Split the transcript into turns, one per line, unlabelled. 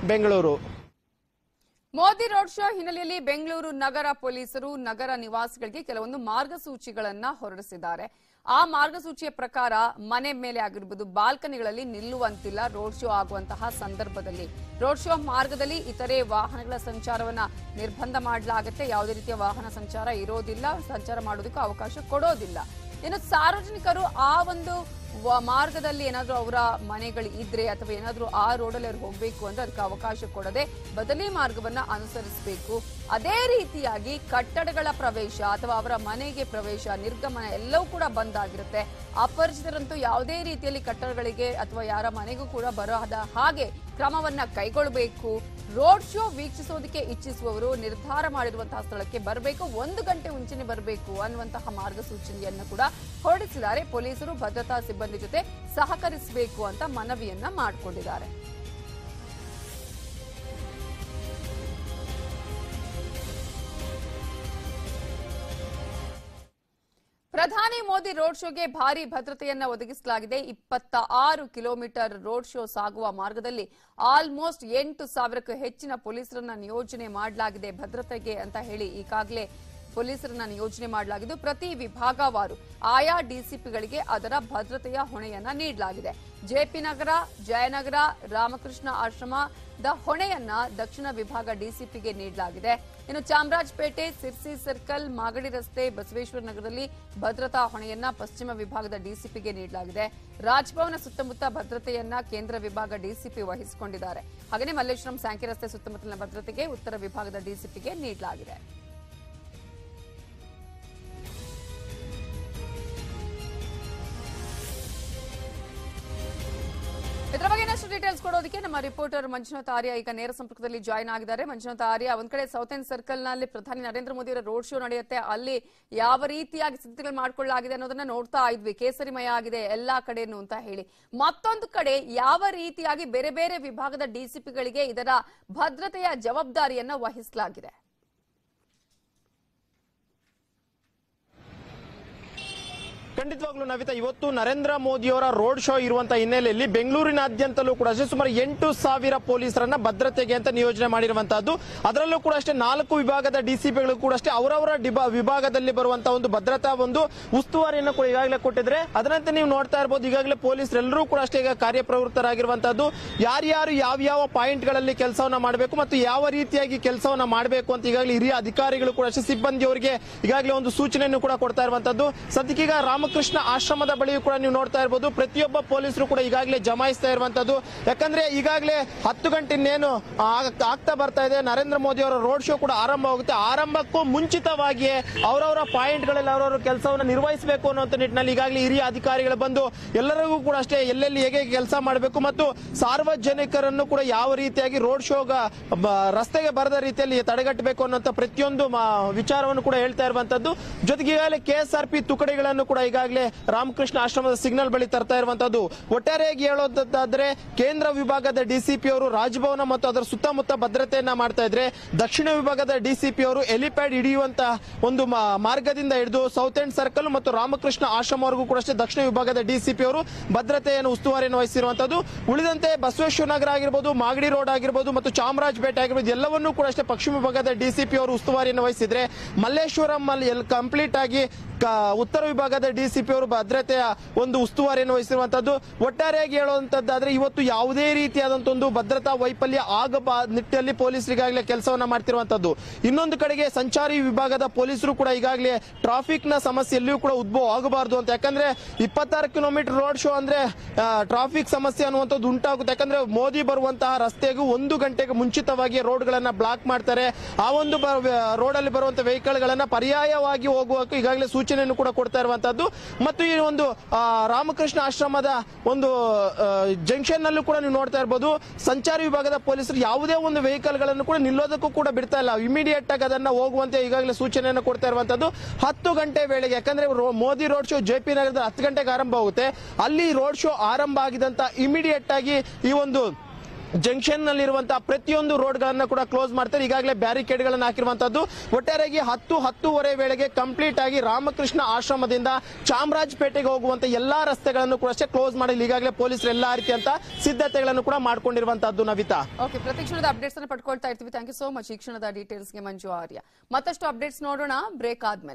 Bengaluru.
Modi road show ಹಿನ್ನೆಲೆಯಲ್ಲಿ ಬೆಂಗಳೂರು ನಗರ ಪೊಲೀಸರು ನಗರ ನಿವಾಸಿಗಳಿಗೆ ಕೆಲವೊಂದು ಮಾರ್ಗಸೂಚಿಗಳನ್ನ ಹೊರಡಿಸಿದ್ದಾರೆ. ಆ ಮಾರ್ಗಸೂಚಿಯ ಪ್ರಕಾರ ಮನೆ ಮೇಲೆ ಆಗಿರಬಹುದು, ಬಾಲ್ಕನಿಗಳಲ್ಲಿ ನಿಲ್ಲುವಂತಿಲ್ಲ ರೋಡ್ ಶೋ ಆಗುವಂತಹ ಸಂದರ್ಭದಲ್ಲಿ. ರೋಡ್ ಶೋ ಮಾರ್ಗದಲ್ಲಿ ಇತರೆ ವಾಹನಗಳ ಸಂಚಾರವನ್ನ ನಿರ್ಬಂಧ ಮಾಡಲಾಗುತ್ತೆ. ಯಾವುದೇ ರೀತಿಯ ವಾಹನ ಸಂಚಾರ ಇರೋದಿಲ್ಲ, ಸಂಚಾರ ಮಾಡೋದಕ್ಕೂ ಅವಕಾಶ ಕೊಡೋದಿಲ್ಲ. ಇನ್ನು ಸಾರ್ವಜನಿಕರು ಆ ಒಂದು ಮಾರ್ಗದಲ್ಲಿ ಏನಾದ್ರೂ ಅವರ ಮನೆಗಳು ಇದ್ರೆ ಅಥವಾ ಏನಾದ್ರೂ ಆ ರೋಡಲ್ಲಿ ಅವ್ರು ಹೋಗ್ಬೇಕು ಅಂದ್ರೆ ಅದಕ್ಕೆ ಅವಕಾಶ ಕೊಡದೆ ಬದಲಿ ಮಾರ್ಗವನ್ನ ಅನುಸರಿಸಬೇಕು. ಅದೇ ರೀತಿಯಾಗಿ ಕಟ್ಟಡಗಳ ಪ್ರವೇಶ ಅಥವಾ ಅವರ ಮನೆಗೆ ಪ್ರವೇಶ, ನಿರ್ಗಮನ ಎಲ್ಲವೂ ಕೂಡ ಬಂದ್ ಆಗಿರುತ್ತೆ. ಅಪರಿಚಿತರಂತೂ ಯಾವುದೇ ರೀತಿಯಲ್ಲಿ ಕಟ್ಟಡಗಳಿಗೆ ಅಥವಾ ಯಾರ ಮನೆಗೂ ಕೂಡ ಬರದ ಹಾಗೆ ಕ್ರಮವನ್ನ ಕೈಗೊಳ್ಳಬೇಕು. ರೋಡ್ ಶೋ ವೀಕ್ಷಿಸೋದಕ್ಕೆ ಇಚ್ಛಿಸುವವರು ನಿರ್ಧಾರ ಮಾಡಿರುವಂತಹ ಸ್ಥಳಕ್ಕೆ ಬರಬೇಕು, 1 ಗಂಟೆ ಮುಂಚೆನೆ ಬರಬೇಕು ಅನ್ನುವಂತಹ ಮಾರ್ಗಸೂಚನೆಯನ್ನು ಕೂಡ ಹೊರಡಿಸಿದ್ದಾರೆ. ಪೊಲೀಸರು ಭದ್ರತಾ ಸಿಬ್ಬಂದಿ ಜೊತೆ ಸಹಕರಿಸಬೇಕು ಅಂತ ಮನವಿಯನ್ನ ಮಾಡಿಕೊಂಡಿದ್ದಾರೆ. ಪ್ರಧಾನಿ ಮೋದಿ ರೋಡ್ ಶೋಗೆ ಭಾರಿ ಭದ್ರತೆಯನ್ನ ಒದಗಿಸಲಾಗಿದೆ. 26 ಕಿಲೋಮೀಟರ್ ರೋಡ್ ಶೋ ಸಾಗುವ ಮಾರ್ಗದಲ್ಲಿ ಆಲ್ಮೋಸ್ಟ್ 8,000ಕ್ಕೂ ಹೆಚ್ಚಿನ ಪೊಲೀಸರನ್ನ ನಿಯೋಜನೆ ಮಾಡಲಾಗಿದೆ ಭದ್ರತೆಗೆ ಅಂತ ಹೇಳಿ ಈಗಾಗಲೇ ಪೊಲೀಸರನ್ನ ನಿಯೋಜನೆ ಮಾಡಲಾಗಿದ್ದು ಪ್ರತಿ ವಿಭಾಗವಾರು ಆಯಾ ಡಿಸಿಪಿಗಳಿಗೆ ಅದರ ಭದ್ರತೆಯ ಹೊಣೆಯನ್ನ ನೀಡಲಾಗಿದೆ. ಜೆಪಿ ನಗರ, ಜಯನಗರ, ರಾಮಕೃಷ್ಣ ಆಶ್ರಮದ ಹೊಣೆಯನ್ನ ದಕ್ಷಿಣ ವಿಭಾಗ ಡಿಸಿಪಿಗೆ ನೀಡಲಾಗಿದೆ. ಇನ್ನು ಚಾಮರಾಜಪೇಟೆ, ಸಿರ್ಸಿ ಸರ್ಕಲ್, ಮಾಗಡಿ ರಸ್ತೆ, ಬಸವೇಶ್ವರ ನಗರದಲ್ಲಿ ಭದ್ರತಾ ಹೊಣೆಯನ್ನ ಪಶ್ಚಿಮ ವಿಭಾಗದ ಡಿಸಿಪಿಗೆ ನೀಡಲಾಗಿದೆ. ರಾಜಭವನ ಸುತ್ತಮುತ್ತ ಭದ್ರತೆಯನ್ನ ಕೇಂದ್ರ ವಿಭಾಗ ಡಿಸಿಪಿ ವಹಿಸಿಕೊಂಡಿದ್ದಾರೆ. ಹಾಗೆಯೇ ಮಲ್ಲೇಶ್ವರಂ, ಸ್ಯಾಂಕಿ ರಸ್ತೆ ಸುತ್ತಮುತ್ತಲಿನ ಭದ್ರತೆಗೆ ಉತ್ತರ ವಿಭಾಗದ ಡಿಸಿಪಿಗೆ ನೀಡಲಾಗಿದೆ. ಇದರ ಬಗ್ಗೆ ಇನ್ನಷ್ಟು ಡೀಟೇಲ್ಸ್ ಕೊಡೋದಕ್ಕೆ ನಮ್ಮ ರಿಪೋರ್ಟರ್ ಮಂಜುನಾಥ್ ಆರ್ಯ ಈಗ ನೇರ ಸಂಪರ್ಕದಲ್ಲಿ ಜಾಯ್ನ್ ಆಗಿದ್ದಾರೆ. ಮಂಜುನಾಥ್ ಆರ್ಯ, ಒಂದ್ ಕಡೆ ಸೌತ್ ಎಂಡ್ ಸರ್ಕಲ್ ನಲ್ಲಿ ಪ್ರಧಾನಿ ನರೇಂದ್ರ ಮೋದಿ ಅವರ ರೋಡ್ ಶೋ ನಡೆಯುತ್ತೆ. ಅಲ್ಲಿ ಯಾವ ರೀತಿಯಾಗಿ ಸಿದ್ಧತೆಗಳು ಮಾಡಿಕೊಳ್ಳಲಾಗಿದೆ ಅನ್ನೋದನ್ನ ನೋಡ್ತಾ ಇದ್ವಿ. ಕೇಸರಿಮಯ ಆಗಿದೆ ಎಲ್ಲಾ ಕಡೆನೂ ಅಂತ ಹೇಳಿ. ಮತ್ತೊಂದು ಕಡೆ ಯಾವ ರೀತಿಯಾಗಿ ಬೇರೆ ಬೇರೆ ವಿಭಾಗದ ಡಿಸಿಪಿಗಳಿಗೆ ಇದರ ಭದ್ರತೆಯ ಜವಾಬ್ದಾರಿಯನ್ನ ವಹಿಸಲಾಗಿದೆ?
ಖಂಡಿತವಾಗ್ಲೂ ನವಿತಾ, ಇವತ್ತು ನರೇಂದ್ರ ಮೋದಿ ಅವರ ರೋಡ್ ಶೋ ಇರುವಂತಹ ಹಿನ್ನೆಲೆಯಲ್ಲಿ ಬೆಂಗಳೂರಿನಾದ್ಯಂತಲೂ ಕೂಡ ಅಷ್ಟೇ ಸುಮಾರು 8,000 ಪೊಲೀಸರನ್ನ ಭದ್ರತೆಗೆ ಅಂತ ನಿಯೋಜನೆ ಮಾಡಿರುವಂತಹದ್ದು. ಅದರಲ್ಲೂ ಕೂಡ ಅಷ್ಟೇ 4 ವಿಭಾಗದ ಡಿಸಿಪಿಗಳು ಕೂಡ ಅಷ್ಟೇ ಅವರವರ ವಿಭಾಗದಲ್ಲಿ ಬರುವಂತಹ ಒಂದು ಭದ್ರತಾ ಒಂದು ಉಸ್ತುವಾರಿಯನ್ನು ಕೂಡ ಈಗಾಗಲೇ ಕೊಟ್ಟಿದ್ರೆ. ಅದರಂತೆ ನೀವು ನೋಡ್ತಾ ಇರಬಹುದು, ಈಗಾಗಲೇ ಪೊಲೀಸರೆಲ್ಲರೂ ಕೂಡ ಅಷ್ಟೇ ಈಗ ಕಾರ್ಯಪ್ರವೃತ್ತರಾಗಿರುವಂತಹದ್ದು. ಯಾರ್ಯಾರು ಯಾವ್ಯಾವ ಪಾಯಿಂಟ್ ಗಳಲ್ಲಿ ಕೆಲಸವನ್ನ ಮಾಡಬೇಕು ಮತ್ತು ಯಾವ ರೀತಿಯಾಗಿ ಕೆಲಸವನ್ನ ಮಾಡಬೇಕು ಅಂತ ಈಗಾಗಲೇ ಹಿರಿಯ ಅಧಿಕಾರಿಗಳು ಕೂಡ ಅಷ್ಟೇ ಸಿಬ್ಬಂದಿಯವರಿಗೆ ಈಗಾಗಲೇ ಒಂದು ಸೂಚನೆಯನ್ನು ಕೂಡ ಕೊಡ್ತಾ ಇರುವಂತಹದ್ದು. ಸದ್ಯಕ್ಕೀಗ ರಾಮಕೃಷ್ಣ ಆಶ್ರಮದ ಬಳಿಯೂ ಕೂಡ ನೀವು ನೋಡ್ತಾ ಇರಬಹುದು, ಪ್ರತಿಯೊಬ್ಬ ಪೊಲೀಸರು ಕೂಡ ಈಗಾಗಲೇ ಜಮಾಯಿಸ್ತಾ ಇರುವಂತದ್ದು. ಯಾಕಂದ್ರೆ ಈಗಾಗಲೇ 10 ಗಂಟೆ ಇನ್ನೇನು ಆಗ್ತಾ ಬರ್ತಾ ಇದೆ. ನರೇಂದ್ರ ಮೋದಿ ಅವರ ರೋಡ್ ಶೋ ಕೂಡ ಆರಂಭ ಆಗುತ್ತೆ. ಆರಂಭಕ್ಕೂ ಮುಂಚಿತವಾಗಿಯೇ ಅವರವರ ಪಾಯಿಂಟ್ ಗಳಲ್ಲಿ ಅವರವರ ಕೆಲಸವನ್ನು ನಿರ್ವಹಿಸಬೇಕು ಅನ್ನುವಂಥ ನಿಟ್ಟಿನಲ್ಲಿ ಈಗಾಗಲೇ ಹಿರಿಯ ಅಧಿಕಾರಿಗಳು ಬಂದು ಎಲ್ಲರಿಗೂ ಕೂಡ ಅಷ್ಟೇ ಎಲ್ಲೆಲ್ಲಿ ಹೇಗೆ ಕೆಲಸ ಮಾಡಬೇಕು ಮತ್ತು ಸಾರ್ವಜನಿಕರನ್ನು ಕೂಡ ಯಾವ ರೀತಿಯಾಗಿ ರೋಡ್ ಶೋಗ ರಸ್ತೆಗೆ ಬರದ ರೀತಿಯಲ್ಲಿ ತಡೆಗಟ್ಟಬೇಕು ಅನ್ನುವಂಥ ಪ್ರತಿಯೊಂದು ವಿಚಾರವನ್ನು ಕೂಡ ಹೇಳ್ತಾ ಇರುವಂತದ್ದು. ಜೊತೆಗೆ ಈಗಾಗಲೇ ಕೆಎಸ್ಆರ್ಪಿ ತುಕಡಿಗಳನ್ನು ಕೂಡ ಈಗಾಗಲೇ ರಾಮಕೃಷ್ಣ ಆಶ್ರಮದ ಸಿಗ್ನಲ್ ಬಳಿ ತರ್ತಾ ಇರುವಂತದ್ದು. ಒಟ್ಟಾರೆಯಾಗಿ ಹೇಳೋದಾದ್ರೆ ಕೇಂದ್ರ ವಿಭಾಗದ ಡಿಸಿಪಿ ಅವರು ರಾಜಭವನ ಮತ್ತು ಅದರ ಸುತ್ತಮುತ್ತ ಭದ್ರತೆಯನ್ನ ಮಾಡ್ತಾ ಇದ್ರೆ, ದಕ್ಷಿಣ ವಿಭಾಗದ ಡಿಸಿಪಿ ಅವರು ಹೆಲಿಪ್ಯಾಡ್ ಹಿಡಿಯುವಂತಹ ಒಂದು ಮಾರ್ಗದಿಂದ ಹಿಡಿದು ಸೌತ್ ಎಂಡ್ ಸರ್ಕಲ್ ಮತ್ತು ರಾಮಕೃಷ್ಣ ಆಶ್ರಮವರೆಗೂ ಕೂಡ ಅಷ್ಟೇ ದಕ್ಷಿಣ ವಿಭಾಗದ ಡಿಸಿಪಿ ಅವರು ಭದ್ರತೆಯನ್ನು ಉಸ್ತುವಾರಿಯನ್ನು ವಹಿಸಿರುವಂತದ್ದು. ಉಳಿದಂತೆ ಬಸವೇಶ್ವರ ನಗರ ಆಗಿರ್ಬೋದು, ಮಾಗಡಿ ರೋಡ್ ಆಗಿರ್ಬೋದು ಮತ್ತು ಚಾಮರಾಜಪೇಟೆ ಆಗಿರ್ಬೋದು ಎಲ್ಲವನ್ನೂ ಕೂಡ ಅಷ್ಟೇ ಪಶ್ಚಿಮ ವಿಭಾಗದ ಡಿಸಿಪಿ ಅವರು ಉಸ್ತುವಾರಿಯನ್ನು ವಹಿಸಿದ್ರೆ, ಮಲ್ಲೇಶ್ವರಂ ಅಲ್ಲಿ ಕಂಪ್ಲೀಟ್ ಆಗಿ ಉತ್ತರ ವಿಭಾಗದ ಡಿಸಿಪಿ ಅವರು ಭದ್ರತೆಯ ಒಂದು ಉಸ್ತುವಾರಿಯನ್ನು ವಹಿಸಿರುವಂತದ್ದು. ಒಟ್ಟಾರೆಯಾಗಿ ಹೇಳುವಂತದ್ದಾದ್ರೆ ಇವತ್ತು ಯಾವುದೇ ರೀತಿಯಾದಂತಹ ಒಂದು ಭದ್ರತಾ ವೈಫಲ್ಯ ಆಗಬ ನಿಟ್ಟಿನಲ್ಲಿ ಪೊಲೀಸರಿಗಾಗಲೇ ಕೆಲಸವನ್ನ ಮಾಡ್ತಿರುವಂತದ್ದು. ಇನ್ನೊಂದು ಕಡೆಗೆ ಸಂಚಾರಿ ವಿಭಾಗದ ಪೊಲೀಸರು ಕೂಡ ಈಗಾಗಲೇ ಟ್ರಾಫಿಕ್ ನ ಸಮಸ್ಯೆ ಎಲ್ಲಿಯೂ ಕೂಡ ಉದ್ಭವ ಆಗಬಾರದು ಅಂತ. ಯಾಕಂದ್ರೆ 26 ಕಿಲೋಮೀಟರ್ ರೋಡ್ ಶೋ ಅಂದ್ರೆ ಟ್ರಾಫಿಕ್ ಸಮಸ್ಯೆ ಅನ್ನುವಂಥದ್ದು ಉಂಟಾಗುತ್ತೆ. ಯಾಕಂದ್ರೆ ಮೋದಿ ಬರುವಂತಹ ರಸ್ತೆಗೂ 1 ಗಂಟೆಗೆ ಮುಂಚಿತವಾಗಿ ರೋಡ್ ಗಳನ್ನ ಬ್ಲಾಕ್ ಮಾಡ್ತಾರೆ. ಆ ಒಂದು ರೋಡ್ ಅಲ್ಲಿ ಬರುವಂತಹ ವೆಹಿಕಲ್ ಗಳನ್ನ ಪರ್ಯಾಯವಾಗಿ ಹೋಗುವಕ್ಕೆ ಈಗಾಗಲೇ ಸೂಚನೆಯನ್ನು ಕೂಡ ಕೊಡ್ತಾ ಇರುವಂತದ್ದು. ಮತ್ತು ಈ ಒಂದು ರಾಮಕೃಷ್ಣ ಆಶ್ರಮದ ಒಂದು ಜಂಕ್ಷನ್ ನಲ್ಲೂ ಕೂಡ ನೀವು ನೋಡ್ತಾ ಇರಬಹುದು, ಸಂಚಾರಿ ವಿಭಾಗದ ಪೊಲೀಸರು ಯಾವುದೇ ಒಂದು ವೆಹಿಕಲ್ ಗಳನ್ನು ಕೂಡ ನಿಲ್ಲೋದಕ್ಕೂ ಕೂಡ ಬಿಡ್ತಾ ಇಲ್ಲ. ಇಮಿಡಿಯೇಟ್ ಆಗಿ ಅದನ್ನ ಹೋಗುವಂತೆ ಈಗಾಗಲೇ ಸೂಚನೆಯನ್ನು ಕೊಡ್ತಾ ಇರುವಂತದ್ದು. 10 ಗಂಟೆ ವೇಳೆಗೆ, ಯಾಕಂದ್ರೆ ಮೋದಿ ರೋಡ್ ಶೋ ಜೆಪಿ ನಗರದ 10 ಗಂಟೆಗೆ ಆರಂಭ ಆಗುತ್ತೆ. ಅಲ್ಲಿ ರೋಡ್ ಶೋ ಆರಂಭ ಆಗಿದಂತ ಇಮಿಡಿಯೇಟ್ ಆಗಿ ಈ ಒಂದು ಜಂಕ್ಷನ್ ನಲ್ಲಿರುವಂತಹ ಪ್ರತಿಯೊಂದು ರೋಡ್ ಗಳನ್ನ ಕೂಡ ಕ್ಲೋಸ್ ಮಾಡ್ತಾರೆ. ಈಗಾಗಲೇ ಬ್ಯಾರಿಕೇಡ್ ಗಳನ್ನ ಹಾಕಿರುವಂತದ್ದು. ಒಟ್ಟಾರೆಯಾಗಿ 10-10:30 ವೇಳೆಗೆ ಕಂಪ್ಲೀಟ್ ಆಗಿ ರಾಮಕೃಷ್ಣ ಆಶ್ರಮದಿಂದ ಚಾಮರಾಜಪೇಟೆಗೆ ಹೋಗುವಂತ ಎಲ್ಲಾ ರಸ್ತೆಗಳನ್ನು ಕೂಡ ಅಷ್ಟೇ ಕ್ಲೋಸ್ ಮಾಡಲು ಈಗಾಗಲೇ ಪೊಲೀಸರು ಎಲ್ಲಾ ರೀತಿಯಂತ ಸಿದ್ಧತೆಗಳನ್ನು ಕೂಡ ಮಾಡ್ಕೊಂಡಿರುವಂತದ್ದು. ನವಿತಾ,
ಓಕೆ, ಪ್ರತಿಕ್ಷಣದ ಅಪ್ಡೇಟ್ಸ್ ಅನ್ನು ಪಡ್ಕೊಳ್ತಾ ಇರ್ತೀವಿ. ಥ್ಯಾಂಕ್ ಯು ಸೋ ಮಚ್ ಈ ಕ್ಷಣದ ಡೀಟೇಲ್ಸ್ಗೆ ಮಂಜು ಆರ್ಯ. ಮತ್ತಷ್ಟು ಅಪ್ಡೇಟ್ಸ್ ನೋಡೋಣ ಬ್ರೇಕ್ ಆದ್ಮೇಲೆ.